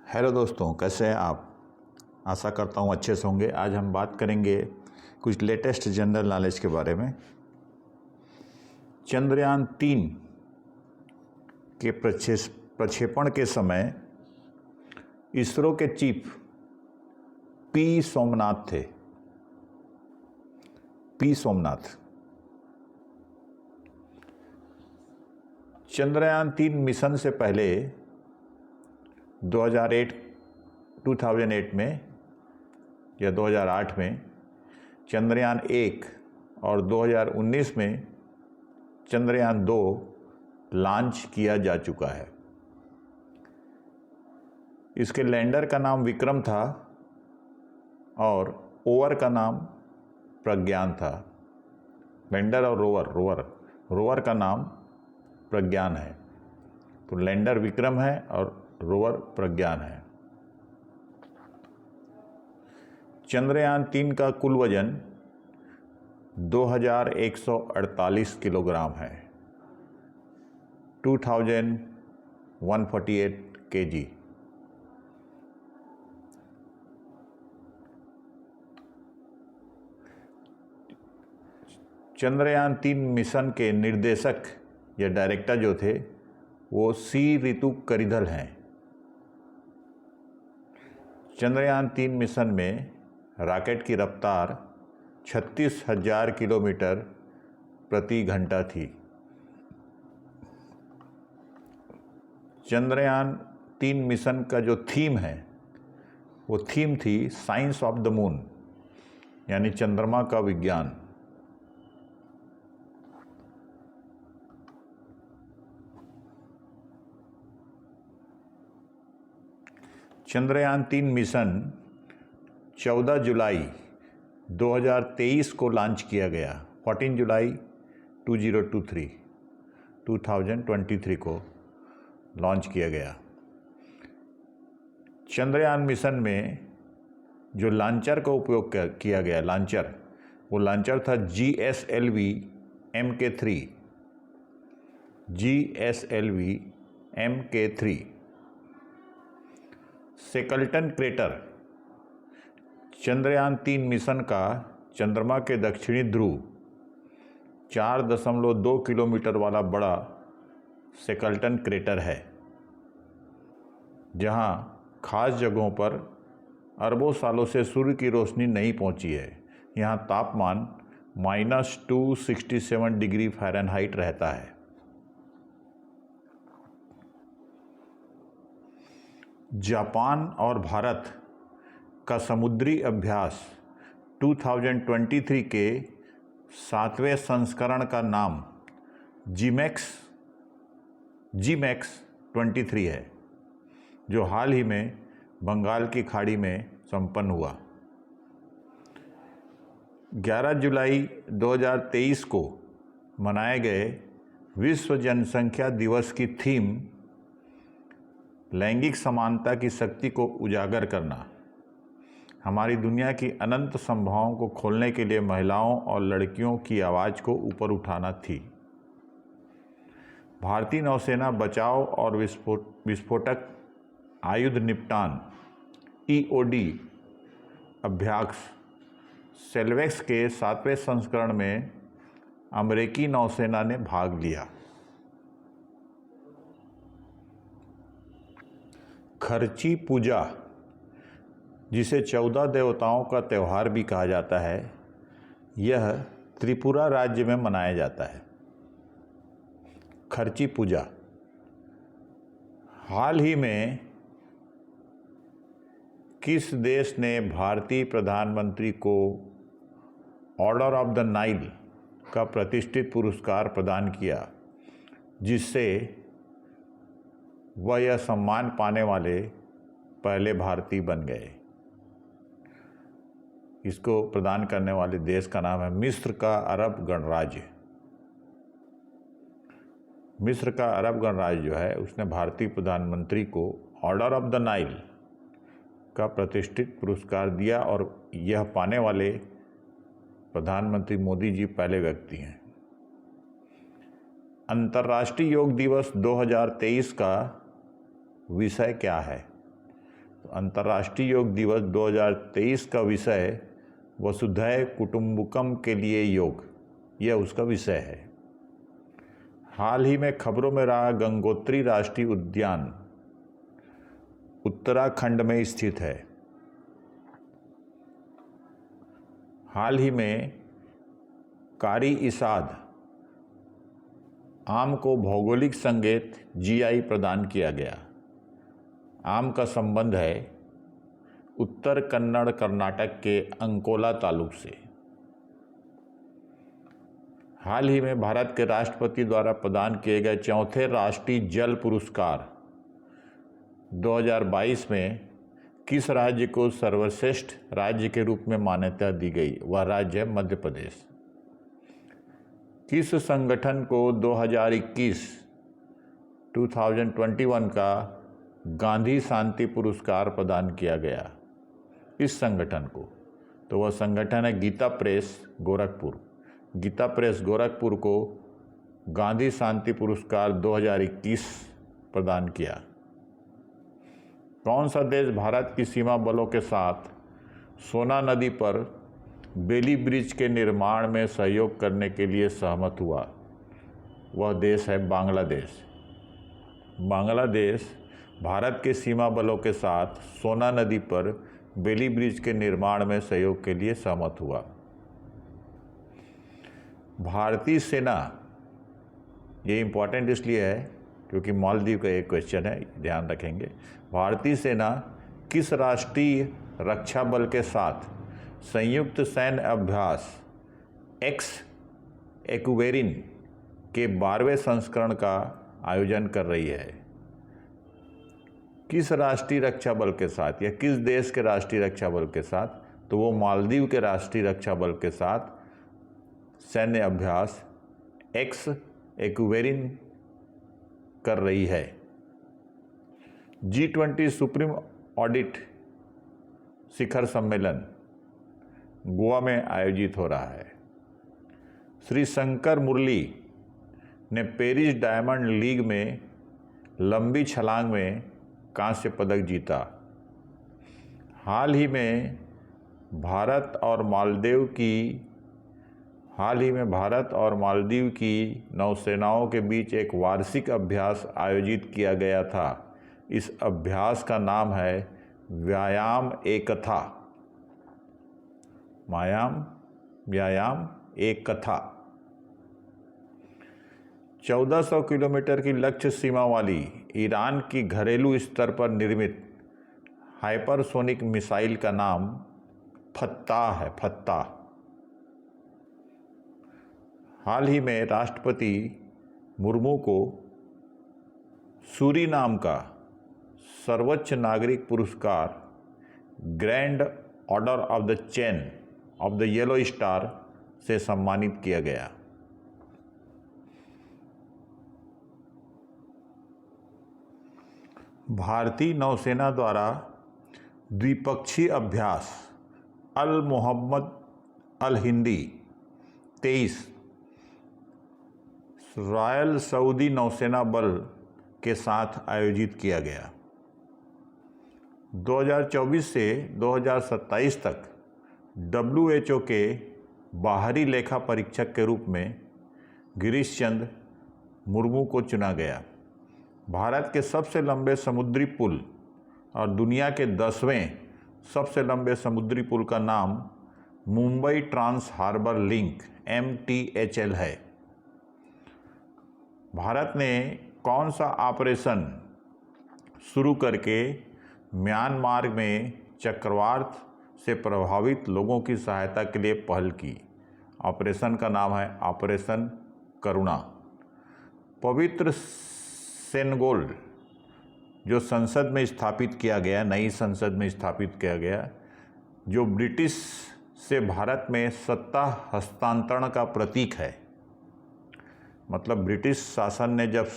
Hello दोस्तों, कैसे हैं आप। आशा करता हूँ अच्छे से होंगे। आज हम बात करेंगे कुछ लेटेस्ट जनरल नॉलेज के बारे में। चंद्रयान-3 के प्रक्षेपण के समय इसरो के चीफ पी सोमनाथ थे। पी सोमनाथ। चंद्रयान-3 मिशन से पहले 2008 में या 2008 में चंद्रयान-1 और 2019 में चंद्रयान-2 लॉन्च किया जा चुका है। इसके लैंडर का नाम विक्रम था और ओवर का नाम प्रज्ञान था। लैंडर और रोवर का नाम प्रज्ञान है। तो लैंडर विक्रम है और रोवर प्रज्ञान है। चंद्रयान-3 का कुल वजन 2148 किलोग्राम है, 2148 kg। चंद्रयान-3 मिशन के निर्देशक या डायरेक्टर जो थे वो सी रितु करिधल हैं। चंद्रयान-3 मिशन में रॉकेट की रफ्तार 36,000 किलोमीटर प्रति घंटा थी। चंद्रयान-3 मिशन का जो थीम है वो थीम थी साइंस ऑफ द मून, यानी चंद्रमा का विज्ञान। चंद्रयान-3 मिशन 14 जुलाई 2023 को लॉन्च किया गया। 14 जुलाई 2023 को लॉन्च किया गया। चंद्रयान मिशन में जो लॉन्चर का उपयोग किया गया, वो लॉन्चर था GSLV Mk3। GSLV Mk3। Shackleton crater Chandrayaan-3 mission का चंद्रमा के दक्षिणी ध्रुव 4.2 किलोमीटर वाला बड़ा शेकल्टन क्रेटर है, जहां खास जगहों पर अरबों सालों से सूर्य की रोशनी नहीं पहुंची है। यहां तापमान -267 डिग्री फ़ारेनहाइट रहता है। जापान और भारत का समुद्री अभ्यास 2023 के 7वें संस्करण का नाम GMAX-23 है, जो हाल ही में बंगाल की खाड़ी में संपन्न हुआ। 11 जुलाई 2023 को मनाए गए विश्व जनसंख्या दिवस की थीम लैंगिक समानता की शक्ति को उजागर करना, हमारी दुनिया की अनंत संभावनाओं को खोलने के लिए महिलाओं और लड़कियों की आवाज़ को ऊपर उठाना थी। भारतीय नौसेना बचाव और विस्फोटक आयुध निपटान EOD अभ्यास सेल्वेक्स के 7वें संस्करण में अमेरिकी नौसेना ने भाग लिया। खर्ची पूजा, जिसे 14 देवताओं का त्यौहार भी कहा जाता है, यह त्रिपुरा राज्य में मनाया जाता है। खर्ची पूजा हाल ही में किस देश ने भारतीय प्रधानमंत्री को ऑर्डर ऑफ द नाइल का प्रतिष्ठित पुरस्कार प्रदान किया, जिससे वह यह सम्मान पाने वाले पहले भारतीय बन गए। इसको प्रदान करने वाले देश का नाम है मिस्र का अरब गणराज्य। मिस्र का अरब गणराज्य जो है उसने भारतीय प्रधानमंत्री को ऑर्डर ऑफ द नाइल का प्रतिष्ठित पुरस्कार दिया और यह पाने वाले प्रधानमंत्री मोदी जी पहले व्यक्ति हैं। अंतर्राष्ट्रीय योग दिवस 2023 का विषय क्या है? अंतर्राष्ट्रीय योग दिवस 2023 का विषय वसुधैव कुटुंबकम के लिए योग, यह उसका विषय है। हाल ही में खबरों में रहा गंगोत्री राष्ट्रीय उद्यान उत्तराखंड में स्थित है। हाल ही में कारी इसाद आम को भौगोलिक संकेत जीआई प्रदान किया गया। आम का संबंध है उत्तर कन्नड़ कर्नाटक के अंकोला तालुक से। हाल ही में भारत के राष्ट्रपति द्वारा प्रदान किए गए चौथे राष्ट्रीय जल पुरस्कार 2022 में किस राज्य को सर्वश्रेष्ठ राज्य के रूप में मान्यता दी गई? वह राज्य है मध्य प्रदेश। किस संगठन को 2021 का गांधी शांति पुरस्कार प्रदान किया गया? इस संगठन को, तो वह संगठन है गीता प्रेस गोरखपुर। गीता प्रेस गोरखपुर को गांधी शांति पुरस्कार 2021 प्रदान किया। कौन सा देश भारत की सीमा बलों के साथ सोना नदी पर बेली ब्रिज के निर्माण में सहयोग करने के लिए सहमत हुआ? वह देश है बांग्लादेश। बांग्लादेश भारत के सीमा बलों के साथ सोना नदी पर बेली ब्रिज के निर्माण में सहयोग के लिए सहमत हुआ। भारतीय सेना, ये इम्पॉर्टेंट इसलिए है क्योंकि मालदीव का एक क्वेश्चन है, ध्यान रखेंगे। भारतीय सेना किस राष्ट्रीय रक्षा बल के साथ संयुक्त सैन्य अभ्यास एक्स एक्वेरिन के 12वें संस्करण का आयोजन कर रही है? किस राष्ट्रीय रक्षा बल के साथ या किस देश के राष्ट्रीय रक्षा बल के साथ? तो वो मालदीव के राष्ट्रीय रक्षा बल के साथ सैन्य अभ्यास एक्स एक्वेरिन कर रही है। G20 सुप्रीम ऑडिट शिखर सम्मेलन गोवा में आयोजित हो रहा है। श्री शंकर मुरली ने पेरिस डायमंड लीग में लंबी छलांग में कांस्य पदक जीता। हाल ही में भारत और मालदीव की नौसेनाओं के बीच एक वार्षिक अभ्यास आयोजित किया गया था। इस अभ्यास का नाम है व्यायाम एकथा। व्यायाम एकथा। 1400 किलोमीटर की लक्ष्य सीमा वाली ईरान की घरेलू स्तर पर निर्मित हाइपरसोनिक मिसाइल का नाम फत्ताह है। फत्ताह। हाल ही में राष्ट्रपति मुर्मू को सूरीनाम का सर्वोच्च नागरिक पुरस्कार grand order of the chain of the yellow star से सम्मानित किया गया। भारतीय नौसेना द्वारा द्विपक्षीय अभ्यास अल मोहम्मद अल हिंदी 23 रॉयल सऊदी नौसेना बल के साथ आयोजित किया गया। 2024 से 2027 तक WHO के बाहरी लेखा परीक्षक के रूप में गिरीश चंद्र मुर्मू को चुना गया। भारत के सबसे लंबे समुद्री पुल और दुनिया के 10वें सबसे लंबे समुद्री पुल का नाम Mumbai trans harbour link MTHL है। भारत ने कौन सा ऑपरेशन शुरू करके म्यांमार में चक्रवात से प्रभावित लोगों की सहायता के लिए पहल की? ऑपरेशन का नाम है ऑपरेशन करुणा। पवित्र सेनेगल जो संसद में स्थापित किया गया, नई संसद में स्थापित किया गया, जो ब्रिटिश से भारत में सत्ता हस्तांतरण का प्रतीक है। मतलब ब्रिटिश शासन ने जब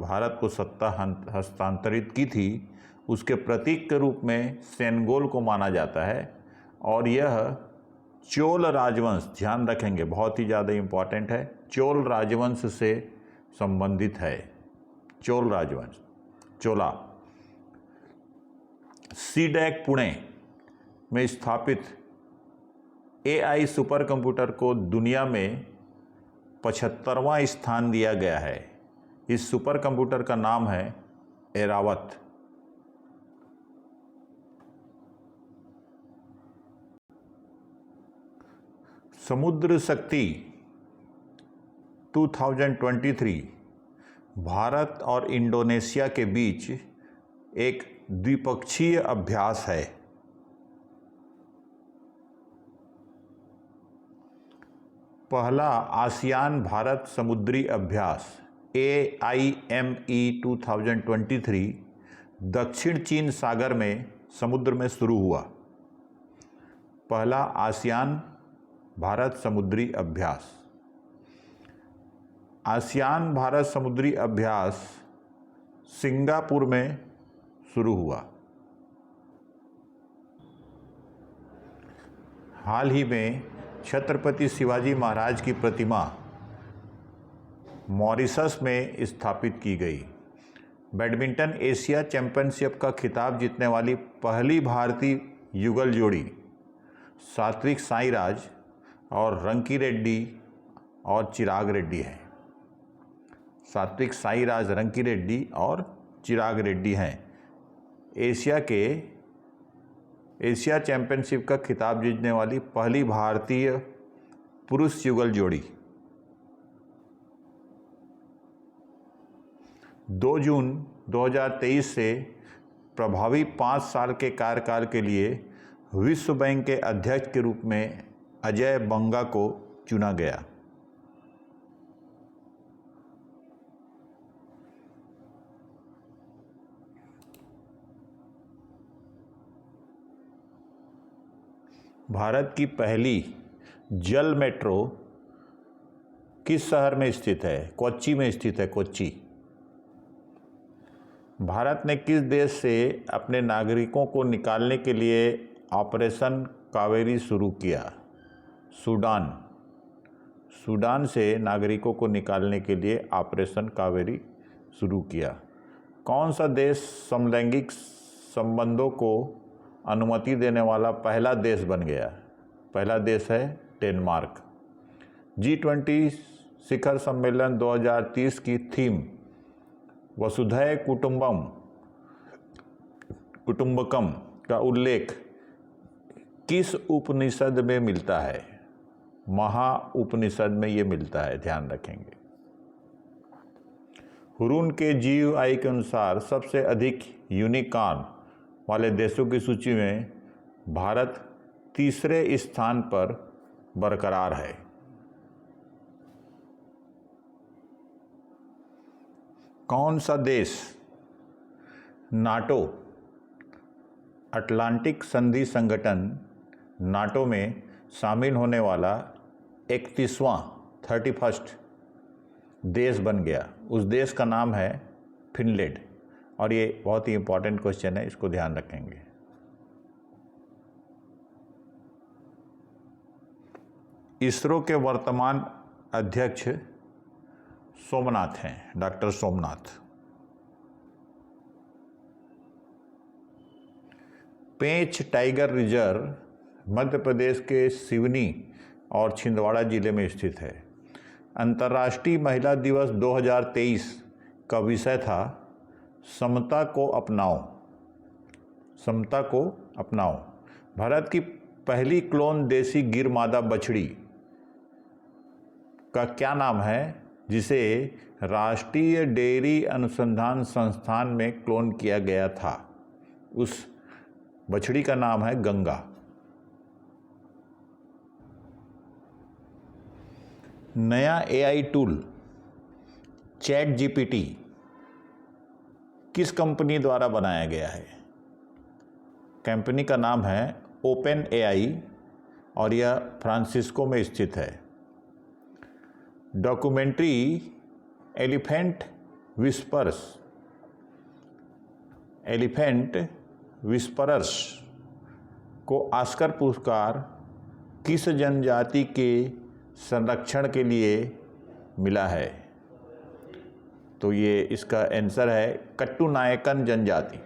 भारत को सत्ता हस्तांतरित की थी, उसके प्रतीक के रूप में सेनेगल को माना जाता है। और यह चोल राजवंश, ध्यान रखेंगे, बहुत ही ज़्यादा इम्पॉर्टेंट है, चोल राजवंश से संबंधित है। चोल राजवंश, चोला। सीडैक पुणे में स्थापित AI सुपर कंप्यूटर को दुनिया में 75वां स्थान दिया गया है। इस सुपर कंप्यूटर का नाम है एरावत। समुद्र शक्ति 2023 भारत और इंडोनेशिया के बीच एक द्विपक्षीय अभ्यास है। पहला आसियान भारत समुद्री अभ्यास AIME 2023 दक्षिण चीन सागर में समुद्र में शुरू हुआ। पहला आसियान भारत समुद्री अभ्यास। आसियान भारत समुद्री अभ्यास सिंगापुर में शुरू हुआ। हाल ही में छत्रपति शिवाजी महाराज की प्रतिमा मॉरिशस में स्थापित की गई। बैडमिंटन एशिया चैंपियनशिप का खिताब जीतने वाली पहली भारतीय युगल जोड़ी सात्विक साईराज और रंकी रेड्डी और चिराग रेड्डी हैं। सात्विक साईराज, रंकी रेड्डी और चिराग रेड्डी हैं। एशिया चैंपियनशिप का खिताब जीतने वाली पहली भारतीय पुरुष युगल जोड़ी। 2 जून 2023 से प्रभावी 5 साल के कार्यकाल के लिए विश्व बैंक के अध्यक्ष के रूप में अजय बंगा को चुना गया। भारत की पहली जल मेट्रो किस शहर में स्थित है? कोच्चि में स्थित है, कोच्चि। भारत ने किस देश से अपने नागरिकों को निकालने के लिए ऑपरेशन कावेरी शुरू किया? सूडान। सूडान से नागरिकों को निकालने के लिए ऑपरेशन कावेरी शुरू किया। कौन सा देश समलैंगिक संबंधों को अनुमति देने वाला पहला देश बन गया? पहला देश है डेनमार्क। G20 शिखर सम्मेलन 2030 की थीम वसुधैव कुटुंबकम का उल्लेख किस उपनिषद में मिलता है? महा उपनिषद में ये मिलता है, ध्यान रखेंगे। हुरून के GUI के अनुसार सबसे अधिक यूनिकॉर्न वाले देशों की सूची में भारत तीसरे स्थान पर बरकरार है। कौन सा देश नाटो अटलांटिक संधि संगठन नाटो में शामिल होने वाला 31वां देश बन गया? उस देश का नाम है फिनलैंड। और ये बहुत ही इंपॉर्टेंट क्वेश्चन है, इसको ध्यान रखेंगे। इसरो के वर्तमान अध्यक्ष सोमनाथ हैं, डॉक्टर सोमनाथ। पेंच टाइगर रिजर्व मध्य प्रदेश के सिवनी और छिंदवाड़ा जिले में स्थित है। अंतर्राष्ट्रीय महिला दिवस 2023 का विषय था समता को अपनाओ। समता को अपनाओ। भारत की पहली क्लोन देसी गिर मादा बछड़ी का क्या नाम है, जिसे राष्ट्रीय डेयरी अनुसंधान संस्थान में क्लोन किया गया था? उस बछड़ी का नाम है गंगा। नया AI टूल ChatGPT किस कंपनी द्वारा बनाया गया है? कंपनी का नाम है OpenAI और यह फ्रांसिस्को में स्थित है। डॉक्यूमेंट्री एलिफेंट विस्परर्स को ऑस्कर पुरस्कार किस जनजाति के संरक्षण के लिए मिला है? तो ये इसका आंसर है कट्टू नायकन जनजाति।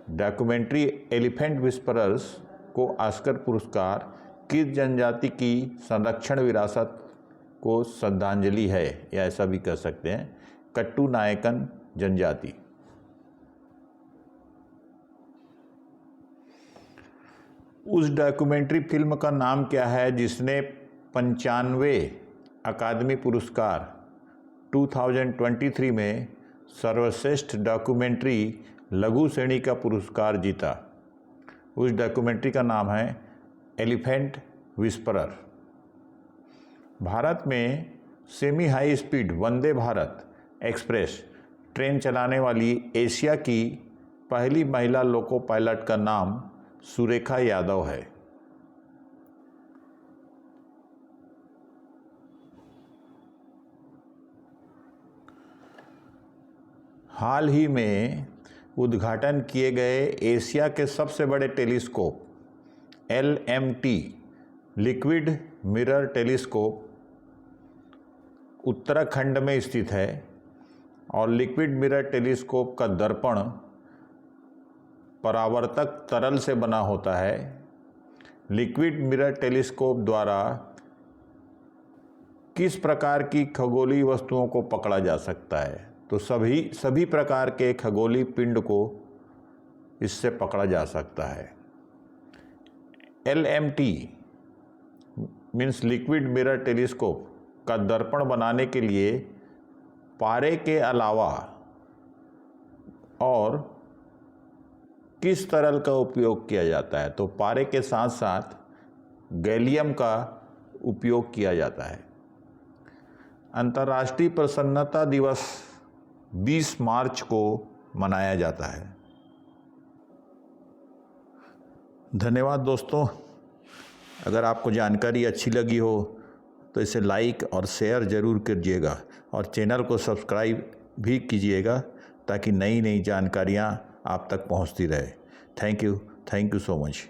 डॉक्यूमेंट्री एलिफेंट विस्परर्स को ऑस्कर पुरस्कार किस जनजाति की संरक्षण विरासत को श्रद्धांजलि है, या ऐसा भी कह सकते हैं कट्टू नायकन जनजाति। उस डॉक्यूमेंट्री फिल्म का नाम क्या है जिसने 95वें अकादमी पुरस्कार 2023 में सर्वश्रेष्ठ डॉक्यूमेंट्री लघु श्रेणी का पुरस्कार जीता? उस डॉक्यूमेंट्री का नाम है एलिफेंट विस्परर। भारत में semi high speed Vande Bharat express train चलाने वाली एशिया की पहली महिला लोको पायलट का नाम सुरेखा यादव है। हाल ही में उद्घाटन किए गए एशिया के सबसे बड़े telescope LMT liquid mirror telescope Uttarakhand में स्थित है और लिक्विड मिरर टेलीस्कोप का दर्पण परावर्तक तरल से बना होता है। लिक्विड मिरर टेलीस्कोप द्वारा किस प्रकार की खगोलीय वस्तुओं को पकड़ा जा सकता है? तो सभी प्रकार के खगोलीय पिंड को इससे पकड़ा जा सकता है। LMT means liquid mirror telescope का दर्पण बनाने के लिए पारे के अलावा और किस तरल का उपयोग किया जाता है? तो पारे के साथ साथ गैलियम का उपयोग किया जाता है। अंतर्राष्ट्रीय प्रसन्नता दिवस 20 मार्च को मनाया जाता है। धन्यवाद दोस्तों। अगर आपको जानकारी अच्छी लगी हो तो इसे लाइक और शेयर ज़रूर कीजिएगा और चैनल को सब्सक्राइब भी कीजिएगा ताकि नई नई जानकारियाँ आप तक पहुँचती रहे। Thank you so much.